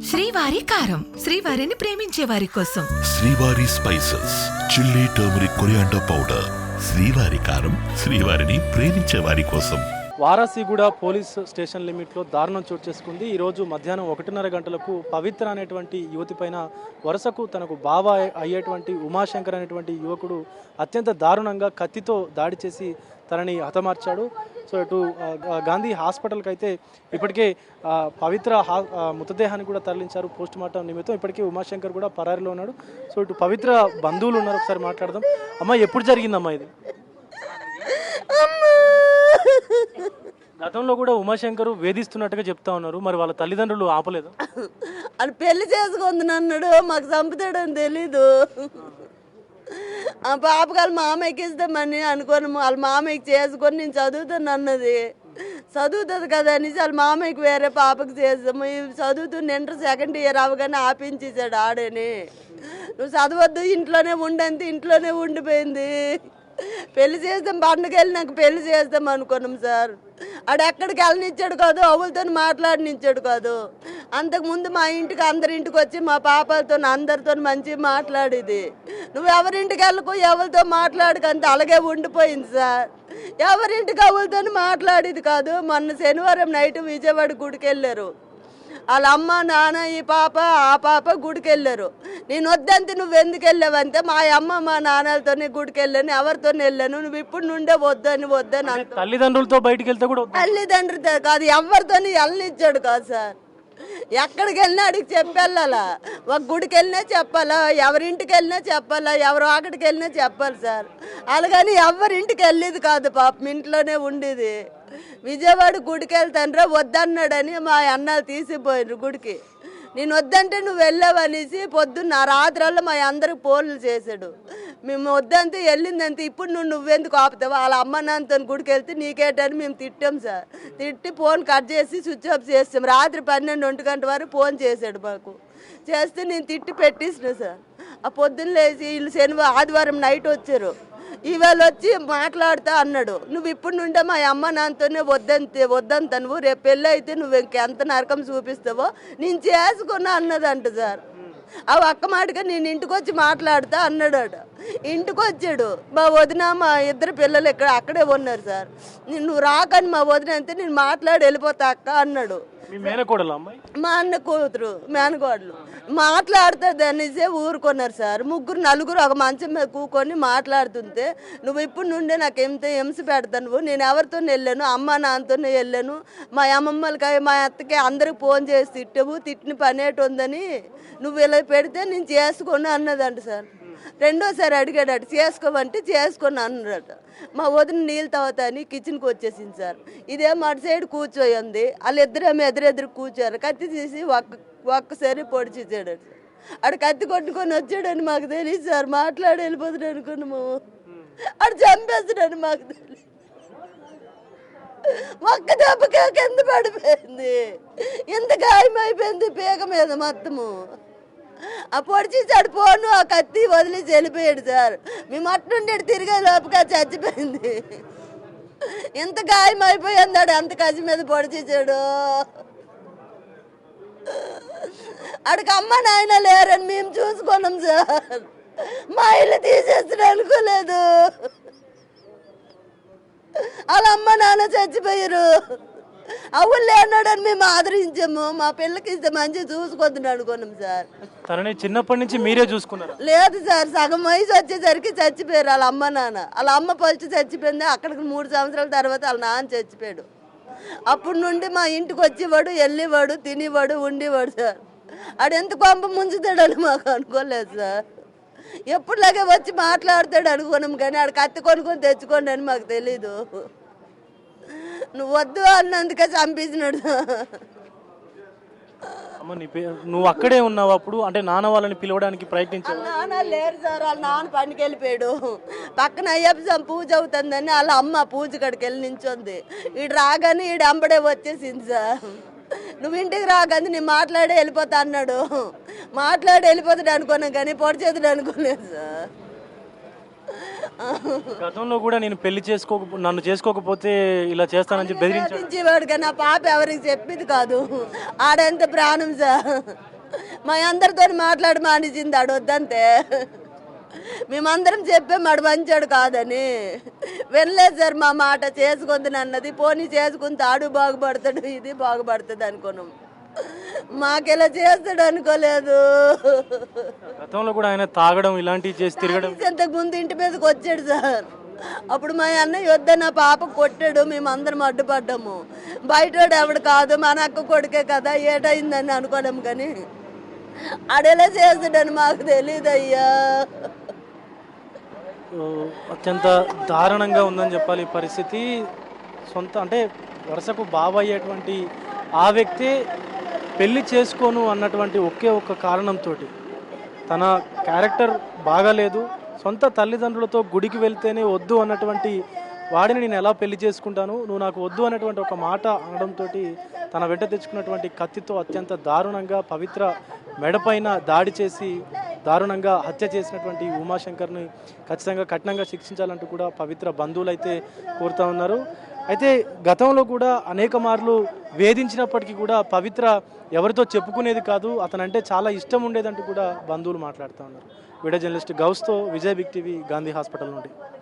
శ్రీవారి కారం, శ్రీవారిని ప్రేమించే వారి కోసం. శ్రీవారి spices, chilli, turmeric, coriander powder. శ్రీవారి కారం, శ్రీవారిని ప్రేమించే వారి కోసం. వారాసిగూడ పోలీస్ స్టేషన్ లిమిట్లో దారుణం చోటు చేసుకుంది. ఈరోజు మధ్యాహ్నం 1:30 గంటలకు పవిత్ర అనేటువంటి యువతి పైన వరుసకు తనకు బావ అయ్యేటువంటి ఉమాశంకర్ అనేటువంటి యువకుడు అత్యంత దారుణంగా కత్తితో దాడి చేసి తనని హతమార్చాడు. సో ఇటు గాంధీ హాస్పిటల్కి అయితే ఇప్పటికే పవిత్ర మృతదేహాన్ని కూడా తరలించారు పోస్ట్ మార్టం నిమిత్తం. ఇప్పటికే ఉమాశంకర్ కూడా పరారిలో ఉన్నాడు. సో ఇటు పవిత్ర బంధువులు ఉన్నారు, ఒకసారి మాట్లాడదాం. అమ్మ, ఎప్పుడు జరిగిందమ్మా ఇది? గతంలో కూడా ఉమాశంకర్ వేధిస్తున్నట్టుగా చెప్తా ఉన్నారు, మరి వాళ్ళ తల్లిదండ్రులు ఆపలేదు? అని పెళ్లి చేసుకుంది అన్నాడు, మాకు చంపుతాడని తెలీదు. ఆ పాపకి వాళ్ళ మామయ్యకి ఇస్తామని అనుకోని వాళ్ళ మామయ్యకి చేసుకొని నేను చదువుతాను అన్నది. చదువుతుంది కదా అనేసి వాళ్ళ మామయ్యకి వేరే పాపకి చేస్తాము. చదువుతున్న ఇంటర్ సెకండ్ ఇయర్ అవగానే ఆపించేసాడు ఆడని. నువ్వు చదవద్దు, ఇంట్లోనే ఉండంతే, ఇంట్లోనే ఉండిపోయింది. పెళ్లి చేస్తాం, పండుగ వెళ్ళి నాకు పెళ్లి చేస్తాం అనుకున్నాం సార్. ఆడు ఎక్కడికి వెళ్ళనిచ్చాడు కాదు, అవులతో మాట్లాడనిచ్చాడు కాదు. అంతకుముందు మా ఇంటికి అందరింటికి వచ్చి మా పాపలతో అందరితో మంచిగా మాట్లాడేది. నువ్వు ఎవరింటికి వెళ్ళకు, ఎవరితో మాట్లాడకంత అలాగే ఉండిపోయింది సార్. ఎవరింటికి అవులతో మాట్లాడేది కాదు. మొన్న శనివారం నైట్ విజయవాడ గుడికి వెళ్ళారు. వాళ్ళ అమ్మ నాన్న ఈ పాప ఆ పాప గుడికి వెళ్ళారు. నేను వద్దంతే, నువ్వు ఎందుకు వెళ్ళావంటే మా అమ్మ మా నాన్నలతోనే గుడికి వెళ్ళాను, ఎవరితో వెళ్ళాను, నువ్వు ఇప్పుడు నుండే వద్దని తల్లిదండ్రులతో బయటికి వెళ్తే కూడా తల్లిదండ్రులతో కాదు, ఎవరితో వెళ్ళనిచ్చాడు కాదు సార్. ఎక్కడికి వెళ్ళినా అడిగి చెప్పెళ్ళాలా, ఒక గుడికి వెళ్ళినా చెప్పాలా, ఎవరింటికి వెళ్ళినా చెప్పాలా, ఎవరు అక్కడికి వెళ్ళినా చెప్పాలి సార్. అలాగని ఎవరింటికి వెళ్ళేది కాదు, పాపం ఇంట్లోనే ఉండేది. విజయవాడ గుడికి వెళ్తానరా వద్దన్నాడని మా అన్నలు తీసిపోయినారు గుడికి. నేను వద్దంటే నువ్వు వెళ్ళావనేసి పొద్దున్న రాత్రల్లో మా అందరికి ఫోన్లు చేశాడు. మేము వద్దంతే వెళ్ళిందంతే, ఇప్పుడు నువ్వెందుకు ఆపుతావు, వాళ్ళ అమ్మ నాన్నతో గుడికి వెళ్తే నీకేటని మేము తిట్టాం సార్. తిట్టి ఫోన్ కట్ చేసి స్విచ్ ఆఫ్ చేస్తాం. రాత్రి 12-1 గంట వరకు ఫోన్ చేశాడు మాకు. చేస్తే నేను తిట్టి పెట్టేసిన సార్. ఆ పొద్దున్న లేచి వీళ్ళు ఆదివారం నైట్ వచ్చారు. ఇవాళ వచ్చి మాట్లాడుతా అన్నాడు, నువ్వు ఇప్పుడు నుండే మా అమ్మ నాన్నతోనే వద్దంత, నువ్వు రేపు పెళ్ళి అయితే నువ్వు ఇంకెంత నరకం చూపిస్తావో నేను చేసుకున్నా అన్నదంట సార్. ఆ ఒక్క మాటగా నేను ఇంటికి వచ్చి మాట్లాడుతా అన్నాడు. ఇంటికి వచ్చాడు. మా వదిన మా ఇద్దరు పిల్లలు అక్కడే ఉన్నారు సార్. నువ్వు రాకని మా వదిన అంతే, నేను మాట్లాడి వెళ్ళిపోతా అక్క అన్నాడు. మా అన్న కూతురు మేనకోడలు మాట్లాడుతుంది అనేసే ఊరుకున్నారు సార్. నలుగురు ఒక మంచం మీద కూకొని మాట్లాడుతుంటే, నువ్వు ఇప్పుడు నుండే నాకు ఎంత హింస పెడతాను, నేను ఎవరితో వెళ్ళాను, అమ్మ నాన్నతోనే వెళ్ళాను, మా అమ్మమ్మలకి మా అత్తకి అందరికి ఫోన్ చేసి తిట్టవు, తిట్టిన పనేటి ఉందని నువ్వు ఇలా పెడితే నేను చేసుకొని అన్నదంట సార్. రెండోసారి అడిగాడట, చేసుకోమంటే చేసుకొని అన్నాడట. మా వదిన నీళ్ళు తాగుతా అని కిచెన్కి వచ్చేసింది సార్. ఇదేమో అటు సైడ్ కూర్చోయింది, వాళ్ళిద్దరేమో ఎదురెదురు కూర్చోరు. కత్తి తీసి ఒక్కసారి పొడిచేసాడు. ఆడు కత్తి కొట్టుకొని వచ్చాడని మాకు తెలియదు సార్. మాట్లాడి వెళ్ళిపోతున్నాడు అనుకున్నాము, ఆడు చంపేస్తాడని మాకు తెలియదు. ఒక్క దెబ్బకే కింద పడిపోయింది, ఎంత గాయమైపోయింది పీక మీద మొత్తము. ఆ పొడిచేసాడు ఫోను, ఆ కత్తి వదిలేసి వెళ్ళిపోయాడు సార్. మేము అట్నుండి తిరిగే లోపుగా చచ్చిపోయింది. ఎంత గాయం అయిపోయిందాడు, అంత కసి మీద పొడిచేసాడు. అడికి అమ్మ నాయన లేరని మేము చూసుకున్నాం సార్. మా ఇల్లు తీసేస్తాడు అనుకోలేదు. వాళ్ళ అమ్మ నాన్న చచ్చిపోయారు. అవులే అన్నాడని మేము ఆదరించాము. మా పిల్లకి ఇస్తే మంచిగా చూసుకొద్దు అనుకున్నాం సార్. తనని చిన్నప్పటి నుంచి మీరే చూసుకున్నారు? లేదు సార్, సగం వయసు వచ్చేసరికి చచ్చిపోయారు వాళ్ళ అమ్మ నాన్న. వాళ్ళ అమ్మ ఫస్ట్ చచ్చిపోయింది, అక్కడికి 3 సంవత్సరాల తర్వాత వాళ్ళ నాన్న చచ్చిపోయాడు. అప్పటి నుండి మా ఇంటికి వచ్చేవాడు, వెళ్ళేవాడు, తినేవాడు, ఉండేవాడు సార్. ఆడు ఎంత కొంప ముంచుతాడని మాకు అనుకోలేదు సార్. ఎప్పుడులాగే వచ్చి మాట్లాడతాడు అనుకున్నాం, కానీ ఆడు కత్తి కొనుక్కొని తెచ్చుకోండి అని మాకు తెలీదు. నువ్వు వద్దు అన్నందుకే చంపేసినాడు. నువ్వు అక్కడే ఉన్నావు అప్పుడు? అంటే నాన్న వాళ్ళని పిలవడానికి ప్రయత్నించావు? నాన్న లేరు సార్, వాళ్ళ నాన్న పనికి వెళ్ళిపోయాడు. పక్కన అయ్యప్ప పూజ అవుతుందని వాళ్ళ అమ్మ పూజ కాడికి వెళ్ళి నించుంది. ఈడు రాగానే ఈడు అంబడే వచ్చేసింది సార్. నువ్వు ఇంటికి రాగానే నేను మాట్లాడే వెళ్ళిపోతా అన్నాడు. మాట్లాడి వెళ్ళిపోతాడు అనుకున్నాం, కానీ పొడిచేతాడు అనుకోలేదు సార్. గతంలో కూడా నేను నన్ను చేసుకోకపోతే ఇలా చేస్తానని బెదిరించాడు. కానీ ఆ పాప ఎవరికి చెప్పింది కాదు. ఆడంత ప్రాణం సార్. మా అందరితో మాట్లాడి మానేసింది ఆడు వద్దంతే. మేమందరం చెప్పాం ఆడు మంచాడు కాదని. వెళ్ళలేదు సార్ మా మాట. చేసుకుంది అన్నది, పోనీ చేసుకుంది ఆడు బాగుపడతాడు, ఇది బాగుపడుతుంది అనుకున్నాం. మాకెలా చేస్తాడు అనుకోలేదు. గతంలో కూడా ఆయన తాగడం ఇలాంటివి చేసి తిరగడం. ఇంతకు ముందు ఇంటి మీదకి వచ్చాడు సార్. అప్పుడు మా అన్నయ్య వద్ద నా పాప కొట్టాడు, మేమందరం అడ్డుపడ్డాము. బయటోడు ఎవడు కాదు, మన అక్క కొడుకే కదా, ఏటైందని అనుకోలేము. కానీ ఆడెలా చేస్తాడని మాకు తెలియదు అయ్యా. అత్యంత దారుణంగా ఉందని చెప్పాలి ఈ పరిస్థితి. సొంత అంటే వరుసకు బావ అయ్యేటువంటి ఆ వ్యక్తి పెళ్లి చేసుకోను అన్నటువంటి ఒకే ఒక్క కారణంతో తన క్యారెక్టర్ బాగాలేదు, సొంత తల్లిదండ్రులతో గుడికి వెళ్తేనే వద్దు అన్నటువంటి వాడిని నేను ఎలా పెళ్లి చేసుకుంటాను, నువ్వు నాకు వద్దు అన్నటువంటి ఒక మాట అనడంతో తన వెంట తెచ్చుకున్నటువంటి కత్తితో అత్యంత దారుణంగా పవిత్ర మెడపైన దాడి చేసి దారుణంగా హత్య చేసినటువంటి ఉమాశంకర్ని ఖచ్చితంగా కఠినంగా శిక్షించాలంటూ కూడా పవిత్ర బంధువులు అయితే కోరుతా ఉన్నారు. అయితే గతంలో కూడా అనేక మార్లు వేధించినప్పటికీ కూడా పవిత్ర ఎవరితో చెప్పుకునేది కాదు, అతనంటే చాలా ఇష్టం ఉండేదంటూ కూడా బంధువులు మాట్లాడుతూ ఉన్నారు. వీడియో జర్నలిస్ట్ గౌస్తో Vijay big TV, Gandhi hospital నుండి.